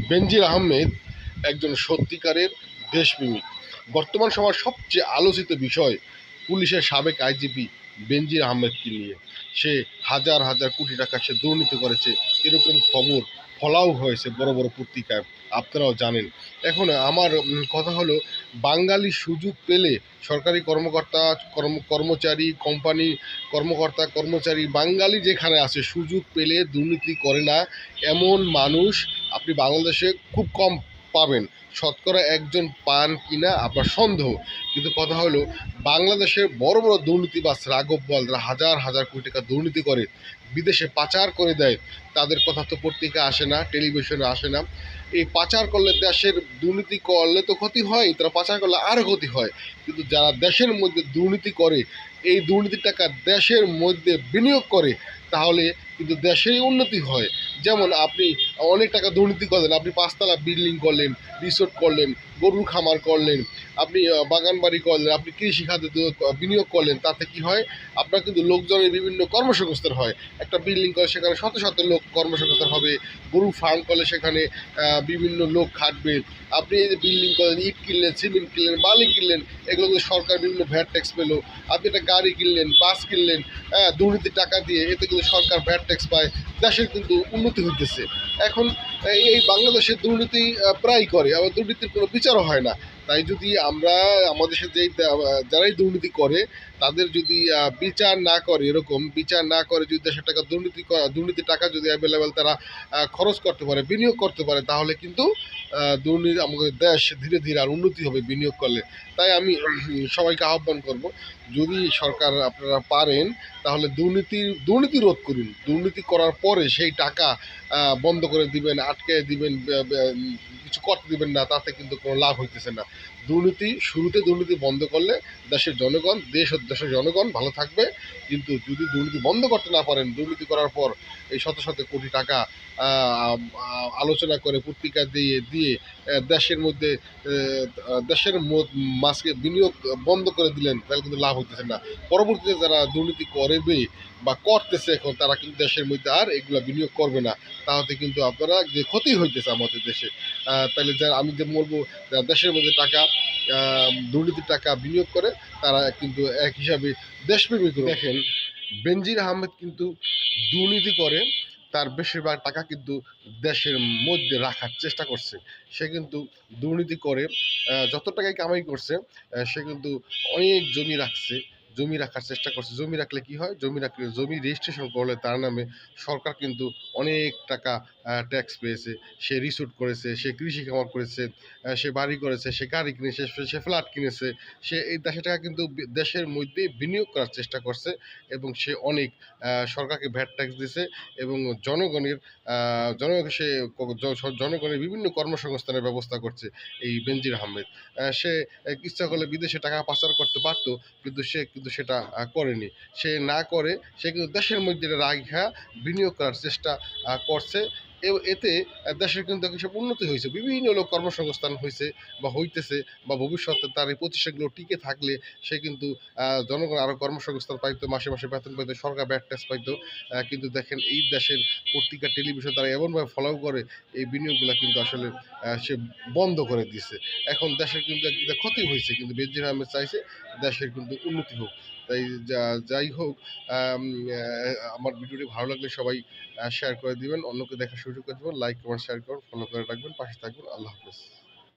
বেনজির আহমেদ একজন সত্যিকারের দেশপ্রেমিক। বর্তমান সময়ের সবচেয়ে আলোচিত বিষয় পুলিশের সাবেক আইজিপি বেনজির আহমেদকে নিয়ে। সে হাজার হাজার কোটি টাকা সে দুর্নীতি করেছে, এরকম খবর ফলাও হয়েছে বড় বড় পত্রিকায়, আপনারাও জানেন। এখন আমার কথা হলো, বাঙালি সুযোগ পেলে সরকারি কর্মকর্তা কর্মচারী কোম্পানি কর্মকর্তা কর্মচারী বাঙালি যেখানে আছে সুযোগ পেলে দুর্নীতি করে না এমন মানুষ আপনি বাংলাদেশে খুব কম পাবেন। শতকরা একজন পান কিনা আপনার সন্দেহ। কিন্তু কথা হলো, বাংলাদেশের বড় বড় দুর্নীতিবাজ রাঘব বোয়ালরা হাজার হাজার কোটি টাকা দুর্নীতি করে বিদেশে পাচার করে দেয়, তাদের কথা তো পত্রিকা আসে না, টেলিভিশনে আসে না। এই পাচার করলে দেশের দুর্নীতি করলে তো ক্ষতি হয়, তারা পাচার করলে আরও ক্ষতি হয়। কিন্তু যারা দেশের মধ্যে দুর্নীতি করে, এই দুর্নীতির টাকা দেশের মধ্যে বিনিয়োগ করে, তাহলে কিন্তু দেশেরই উন্নতি হয়। যেমন আপনি অনেক টাকা দুর্নীতি করলেন, আপনি পাঁচতলা বিল্ডিং করলেন, রিসোর্ট করলেন, গরুর খামার করলেন, আপনি বাগান বাড়ি করলেন, আপনি কৃষি খাতে বিনিয়োগ করলেন, তাতে কি হয়? আপনার কিন্তু লোকজনের বিভিন্ন কর্মসংস্থান হয়। একটা বিল্ডিং করে সেখানে শত শত লোক কর্মসংস্থান হবে, গরু ফার্ম করলে সেখানে বিভিন্ন লোক খাটবে। আপনি এই যে বিল্ডিং করলেন, ইট কিনলেন, সিমেন্ট কিনলেন, বালি কিনলেন, এগুলো কিন্তু সরকার বিভিন্ন ভ্যাট ট্যাক্স পেলো। আপনি একটা গাড়ি কিনলেন, বাস কিনলেন, দুর্নীতির টাকা দিয়ে, এতে কিন্তু সরকার ভ্যাট ট্যাক্স পায়, দেশের কিন্তু উন্নতি হইতেছে। এখন এই বাংলাদেশে দুর্নীতি প্রায় করে, আবার দুর্নীতির কোনো বিচারও হয় না। তাই যদি আমরা আমাদের সাথে যেই যারাই দুর্নীতি করে তাদের যদি বিচার না করে, এরকম বিচার না করে যদি দেশের টাকা দুর্নীতির টাকা যদি অ্যাভেলেবেল তারা খরচ করতে পারে, বিনিয়োগ করতে পারে, তাহলে কিন্তু দুর্নীতি আমাদের দেশ ধীরে ধীরে আর উন্নতি হবে বিনিয়োগ করলে। তাই আমি সবাইকে আহ্বান করব, যদি সরকার আপনারা পারেন তাহলে দুর্নীতি রোধ করুন। দুর্নীতি করার পরে সেই টাকা বন্ধ করে দিবেন, আটকে দিবেন, কিছু করতে দিবেন না, তাতে কিন্তু কোনো লাভ হইতেছে না। শুরুতে দুর্নীতি বন্ধ করলে দেশ ও দেশের জনগণ ভালো থাকবে। কিন্তু যদি দুর্নীতি বন্ধ করতে না পারেন, দুর্নীতি করার পর এই শত শত কোটি টাকা আলোচনা করে পত্রিকা দিয়ে দিয়ে দেশের মধ্যে দেশের মাঝকে বিনিয়োগ বন্ধ করে দিলেন, তাহলে কিন্তু লাভ হইতেছে না। পরবর্তীতে যারা দুর্নীতি করবে বা করতেছে এখন, তারা কিন্তু দেশের মধ্যে আর এগুলা বিনিয়োগ করবে না। তাহলে কিন্তু আপনারা যে ক্ষতি হইতেছে আমাদের দেশে, তাহলে যারা আমি যে বলবো, যারা দেশের মধ্যে টাকা দুর্নীতির টাকা বিনিয়োগ করে, তারা কিন্তু এক হিসাবে দেশপ্রেমিক। দেখেন, বেনজির আহমেদ কিন্তু দুর্নীতি করে, তার বেশিরভাগ টাকা কিন্তু দেশের মধ্যে রাখার চেষ্টা করছে। সে কিন্তু দুর্নীতি করে যত টাকাই কামাই করছে, সে কিন্তু অনেক জমি রাখছে, জমি রাখার চেষ্টা করছে। জমি রাখলে কি হয়? জমি রেজিস্ট্রেশন করলে তার নামে সরকার কিন্তু অনেক টাকা ট্যাক্স পেয়েছে। সে রিসোর্ট করেছে, সে কৃষি খামার করেছে, সে বাড়ি করেছে, সে গাড়ি কিনেছে, সে ফ্ল্যাট কিনেছে। সে এই দেশের টাকা কিন্তু দেশের মধ্যেই বিনিয়োগ করার চেষ্টা করছে, এবং সে অনেক সরকারকে ভ্যাট ট্যাক্স দিছে, এবং জনগণের সে জনগণের বিভিন্ন কর্মসংস্থানের ব্যবস্থা করছে এই বেনজির আহমেদ। সে ইচ্ছা করলে বিদেশে টাকা পাচার করতে পারত, কিন্তু সে কিন্তু সেটা করেনি। সে না করে সে কিন্তু দেশের মধ্যে রাখা বিনিয়োগ করার চেষ্টা করছে। এতে দেশের কিন্তু সব উন্নতি হয়েছে, বিভিন্ন লোক কর্মসংস্থান হয়েছে বা হইতেছে, বা ভবিষ্যতে তার এই প্রতিষ্ঠানগুলো টিকে থাকলে সে কিন্তু জনগণ আরও কর্মসংস্থান পাইতো, মাসে মাসে বেতন পাইতো, সরকার ব্যাট ট্যাক্স পাইতো। কিন্তু দেখেন, এই দেশের পত্রিকা টেলিভিশন তারা এমনভাবে ফলো করে এই বিনিয়োগগুলো কিন্তু আসলে সে বন্ধ করে দিয়েছে। এখন দেশের কিন্তু একদিকে ক্ষতি হয়েছে, কিন্তু বেনজির আহমেদ চাইছে দেশের কিন্তু উন্নতি হোক। তাই যাই হোক, আমার ভিডিওটি ভালো লাগলে সবাই শেয়ার করে দিবেন, অন্যকে দেখার সুযোগ করে দেবেন, লাইক কমেন্ট শেয়ার করুন, ফলো করে রাখবেন, পাশে থাকবেন। আল্লাহ হাফেজ।